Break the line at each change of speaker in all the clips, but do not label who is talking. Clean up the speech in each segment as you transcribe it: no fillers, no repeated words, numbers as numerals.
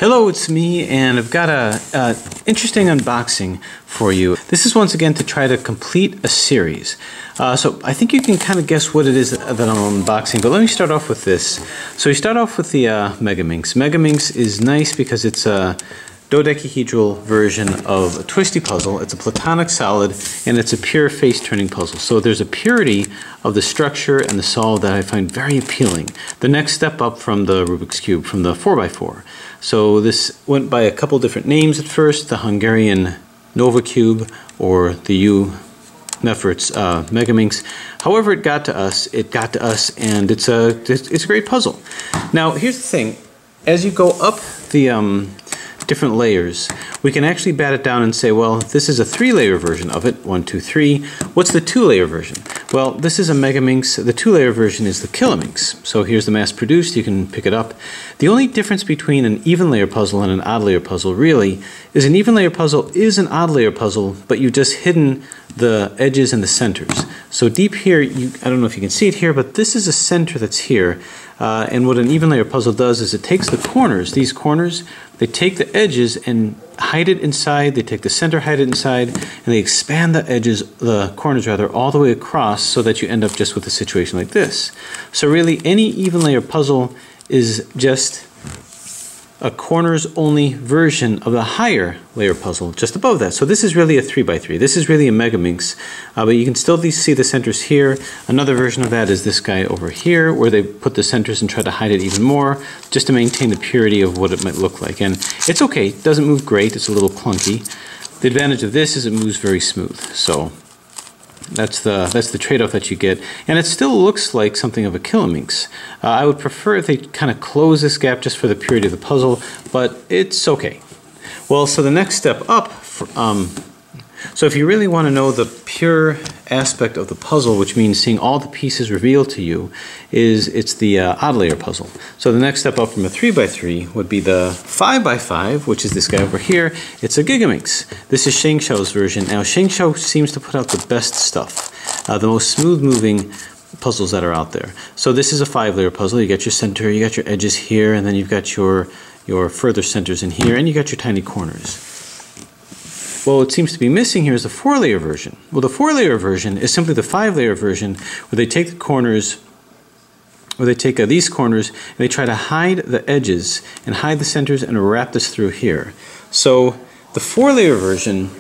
Hello, it's me, and I've got a interesting unboxing for you. This is once again to try to complete a series. So I think you can kind of guess what it is that I'm unboxing, but let me start off with this. So we start off with the Megaminx. Megaminx is nice because it's a dodecahedral version of a twisty puzzle. It's a platonic solid, and it's a pure face-turning puzzle. So there's a purity of the structure and the solve that I find very appealing. The next step up from the Rubik's Cube, from the 4x4. So this went by a couple different names at first, the Hungarian Nova Cube or the U Meffert's Megaminx. However it got to us, and it's a great puzzle. Now here's the thing, as you go up the different layers, we can actually bat it down and say, well, this is a 3-layer version of it, 1, 2, 3. What's the 2-layer version? Well, this is a Megaminx. The 2-layer version is the Killaminx. So here's the mass-produced. You can pick it up. The only difference between an even-layer puzzle and an odd-layer puzzle, really, is an even-layer puzzle is an odd-layer puzzle, but you've just hidden the edges and the centers. So deep here, I don't know if you can see it here, but this is a center that's here. And what an even-layer puzzle does is it takes the corners, these corners, they take the edges and hide it inside, they take the center, hide it inside, and they expand the edges, the corners rather, all the way across so that you end up just with a situation like this. So really, any even-layer puzzle is just a corners-only version of the higher layer puzzle just above that. So this is really a 3x3. This is really a Megaminx, but you can still see the centers here. Another version of that is this guy over here, where they put the centers and try to hide it even more, just to maintain the purity of what it might look like. And it's okay, it doesn't move great, it's a little clunky. The advantage of this is it moves very smooth. So that's the trade-off that you get, and it still looks like something of a Killaminx. I would prefer if they kind of close this gap just for the purity of the puzzle, but it's okay. Well, so the next step up, so if you really want to know the pure aspect of the puzzle, which means seeing all the pieces revealed to you, it's the odd layer puzzle. So the next step up from a 3x3 would be the 5x5, which is this guy over here. It's a Gigaminx. This is Shengshou's version. Now Shengshou seems to put out the best stuff, the most smooth moving puzzles that are out there. So this is a 5-layer puzzle. You got your center, you got your edges here, and then you've got your further centers in here, and you got your tiny corners. Well, what seems to be missing here is the 4-layer version. Well, the 4-layer version is simply the 5-layer version where they take the corners, where they take these corners and they try to hide the edges and hide the centers and wrap this through here. So the 4-layer version,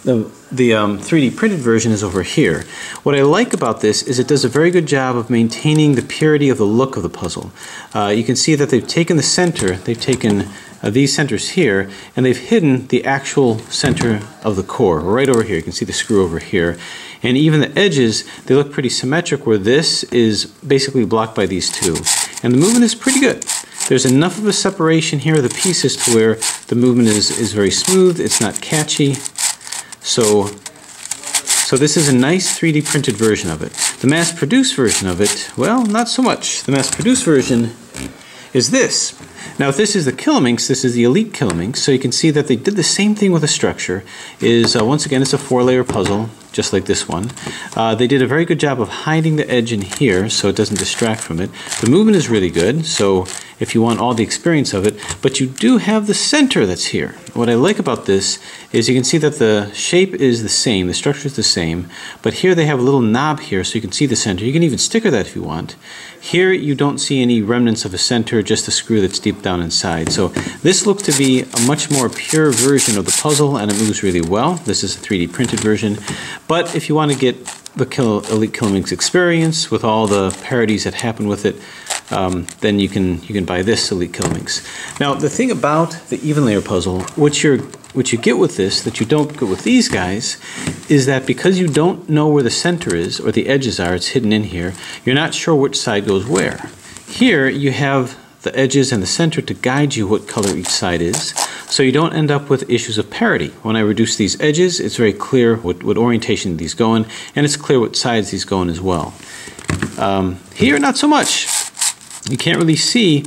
the 3D printed version, is over here. What I like about this is it does a very good job of maintaining the purity of the look of the puzzle. You can see that they've taken the center, they've taken these centers here, and they've hidden the actual center of the core right over here. You can see the screw over here, and even the edges, they look pretty symmetric, where this is basically blocked by these two, and the movement is pretty good. There's enough of a separation here of the pieces to where the movement is very smooth, it's not catchy. So this is a nice 3D printed version of it. The mass-produced version of it, well, not so much. The mass-produced version is this. Now, if this is the Killaminx, this is the Elite Killaminx, so you can see that they did the same thing with the structure. Once again, it's a 4-layer puzzle, just like this one. They did a very good job of hiding the edge in here so it doesn't distract from it. The movement is really good, so if you want all the experience of it, but you do have the center that's here. What I like about this is you can see that the shape is the same, the structure is the same, but here they have a little knob here so you can see the center. You can even sticker that if you want. Here you don't see any remnants of a center, just a screw that's deep down inside. So this looks to be a much more pure version of the puzzle, and it moves really well. This is a 3D printed version. But if you want to get the Elite Killaminx experience with all the parodies that happen with it, then you can buy this Elite Killaminx. Now the thing about the even layer puzzle, what you get with this that you don't get with these guys, is that because you don't know where the center is or the edges are, it's hidden in here, you're not sure which side goes where. Here you have the edges and the center to guide you what color each side is, so you don't end up with issues of parity. When I reduce these edges, it's very clear what orientation these go in, and it's clear what sides these go in as well. Here, not so much. You can't really see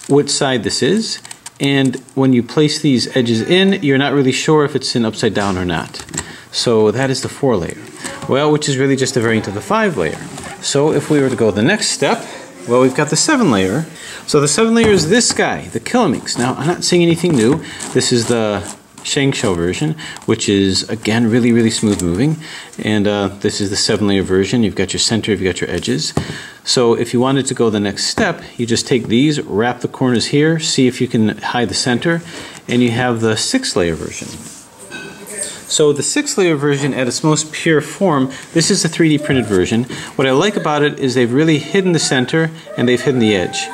which side this is, and when you place these edges in, you're not really sure if it's in upside down or not. So that is the 4-layer. Well, which is really just a variant of the 5-layer. So if we were to go the next step, Well, we've got the 7-layer. So the 7-layer is this guy, the Megaminx. Now, I'm not seeing anything new. This is the Scramble version, which is, again, really, really smooth moving. And this is the 7-layer version. You've got your center, you've got your edges. So if you wanted to go the next step, you just take these, wrap the corners here, see if you can hide the center, and you have the 6-layer version. So the 6-layer version at its most pure form, this is the 3D printed version. What I like about it is they've really hidden the center and they've hidden the edge.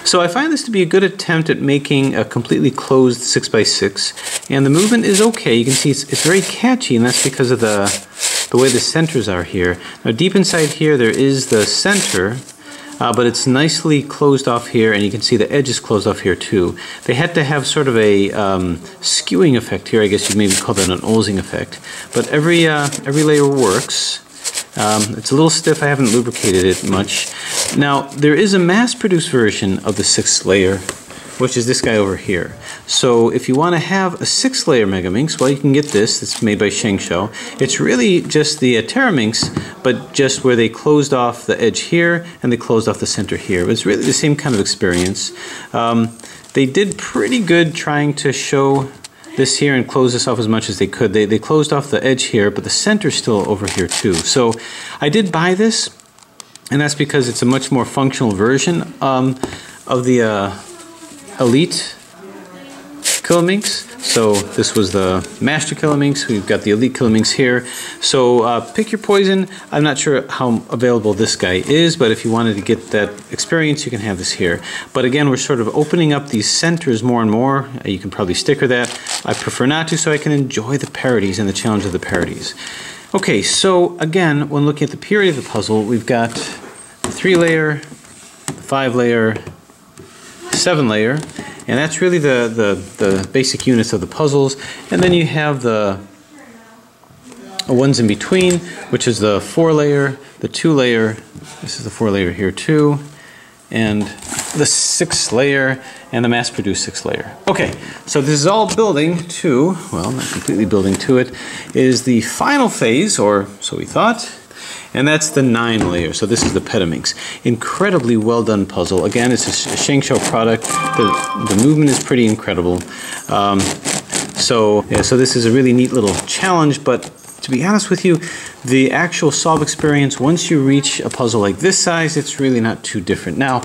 So I find this to be a good attempt at making a completely closed 6x6, and the movement is okay. You can see it's very catchy, and that's because of the way the centers are here. Now deep inside here there is the center, but it's nicely closed off here, and you can see the edge is closed off here too. They had to have sort of a skewing effect here. I guess you maybe call that an Olsing effect. But every layer works. It's a little stiff. I haven't lubricated it much. Now, there is a mass-produced version of the 6th layer, which is this guy over here. So if you want to have a 6-layer Megaminx, well, you can get this. It's made by Scramble. It's really just the Differential, but just where they closed off the edge here and they closed off the center here. It's really the same kind of experience. They did pretty good trying to show this here and close this off as much as they could. They closed off the edge here, but the center's still over here too. So I did buy this, and that's because it's a much more functional version of the Elite Megaminx. So this was the Master Megaminx. We've got the Elite Megaminx here. So pick your poison. I'm not sure how available this guy is, but if you wanted to get that experience, you can have this here. But again, we're sort of opening up these centers more and more. You can probably sticker that. I prefer not to, so I can enjoy the parodies and the challenge of the parodies. Okay, so again, when looking at the purity of the puzzle, we've got the 3-layer, the 5-layer, 7-layer, and that's really the basic units of the puzzles. And then you have the ones in between, which is the 4-layer, the 2-layer, this is the 4-layer here too, and the 6th-layer, and the mass-produced 6th-layer. Okay, so this is all building to, well, not completely building to it, is the final phase, or so we thought, and that's the 9-layer. So this is the Megaminx. Incredibly well done puzzle. Again, it's a Scramble product. The movement is pretty incredible. So this is a really neat little challenge, but to be honest with you, the actual solve experience, once you reach a puzzle like this size, it's really not too different. Now,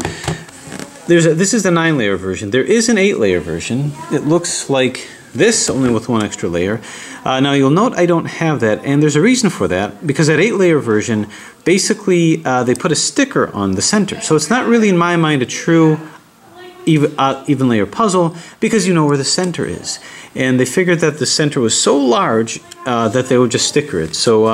this is the 9-layer version. There is an 8-layer version. It looks like this, only with one extra layer. Now you'll note I don't have that, and there's a reason for that, because that 8-layer version, basically they put a sticker on the center. So it's not really, in my mind, a true even layer puzzle, because you know where the center is. And they figured that the center was so large that they would just sticker it. So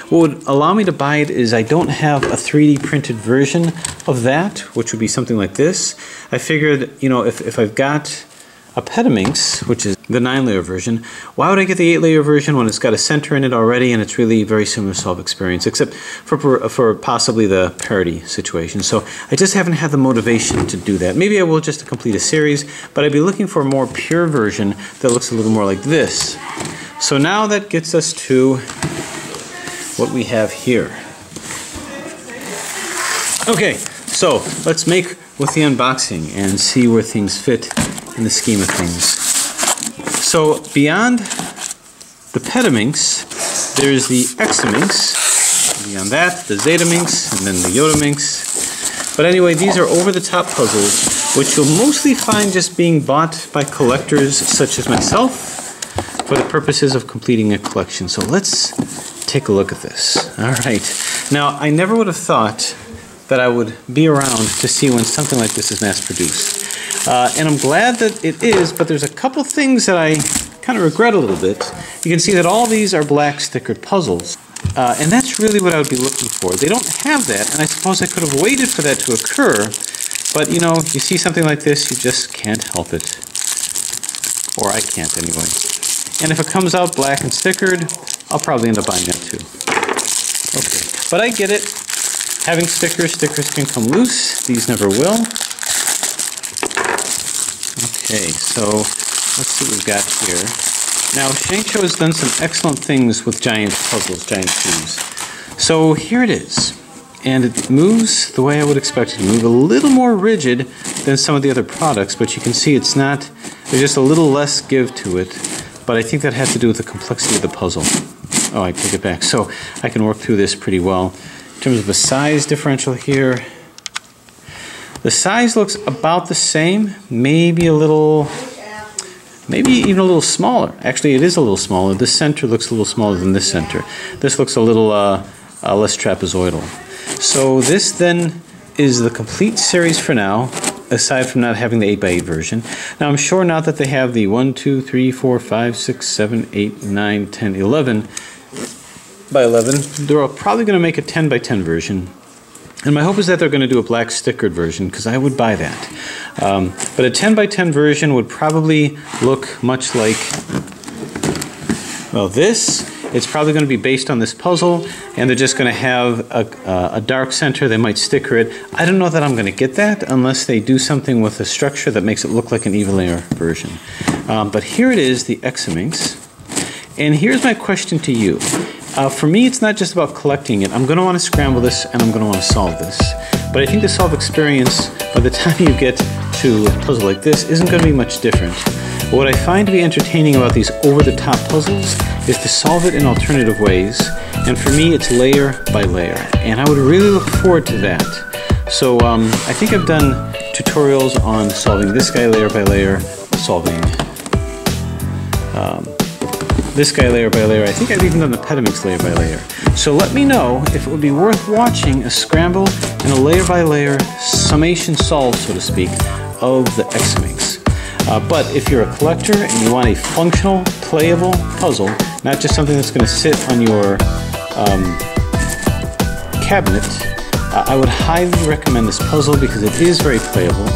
what would allow me to buy it is I don't have a 3D printed version of that, which would be something like this. I figured, you know, if I've got a Megaminx, which is the 9-layer version, why would I get the 8-layer version when it's got a center in it already and it's really very similar solve experience, except for possibly the parody situation. So I just haven't had the motivation to do that. Maybe I will just to complete a series, but I'd be looking for a more pure version that looks a little more like this. So now that gets us to what we have here. Okay, so let's make with the unboxing and see where things fit in the scheme of things. So beyond the Megaminx, there's the Examinx. Beyond that, the Zetaminx, and then the Yodaminx. But anyway, these are over-the-top puzzles, which you'll mostly find just being bought by collectors such as myself for the purposes of completing a collection. So let's take a look at this. All right. Now, I never would have thought that I would be around to see when something like this is mass-produced. And I'm glad that it is, but there's a couple things that I kind of regret a little bit. You can see that all these are black stickered puzzles. And that's really what I would be looking for. They don't have that, and I suppose I could have waited for that to occur, but you know, you see something like this, you just can't help it. Or I can't anyway. And if it comes out black and stickered, I'll probably end up buying that too. Okay, but I get it. Having stickers can come loose. These never will. Okay, so let's see what we've got here. Now, Scramble has done some excellent things with giant puzzles, giant cubes. So here it is. and it moves the way I would expect it to move, a little more rigid than some of the other products, but you can see it's not, there's just a little less give to it, but I think that has to do with the complexity of the puzzle. Oh, I take it back. So I can work through this pretty well. In terms of the size differential here, the size looks about the same, maybe even a little smaller. Actually, it is a little smaller. This center looks a little smaller than this center. This looks a little less trapezoidal. So this then is the complete series for now, aside from not having the 8x8 version. Now I'm sure now that they have the 1, 2, 3, 4, 5, 6, 7, 8, 9, 10, 11 by 11, they're probably going to make a 10x10 version. And my hope is that they're going to do a black stickered version, because I would buy that. But a 10x10 version would probably look much like, well, this. It's probably going to be based on this puzzle, and they're just going to have a dark center. They might sticker it. I don't know that I'm going to get that unless they do something with a structure that makes it look like an even layer version. But here it is, the Examinx. And here's my question to you. For me, it's not just about collecting it. I'm going to want to scramble this, and I'm going to want to solve this. But I think the solve experience, by the time you get to a puzzle like this, isn't going to be much different. But what I find to be entertaining about these over-the-top puzzles is to solve it in alternative ways. And for me, it's layer by layer. And I would really look forward to that. So I think I've done tutorials on solving this guy layer by layer, solving this guy layer by layer. I think I've even done the Megaminx layer by layer. So let me know if it would be worth watching a scramble and a layer by layer summation solve, so to speak, of the Examinx. But if you're a collector and you want a functional, playable puzzle, not just something that's going to sit on your cabinet, I would highly recommend this puzzle because it is very playable.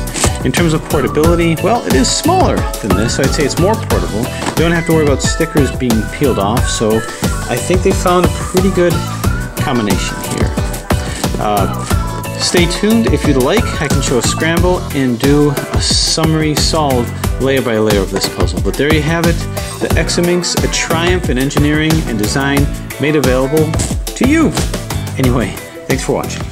In terms of portability, well, it is smaller than this, so I'd say it's more portable. You don't have to worry about stickers being peeled off, so I think they found a pretty good combination here. Stay tuned. If you'd like, I can show a scramble and do a summary solve layer by layer of this puzzle. But there you have it, the Examinx, a triumph in engineering and design made available to you. Anyway, thanks for watching.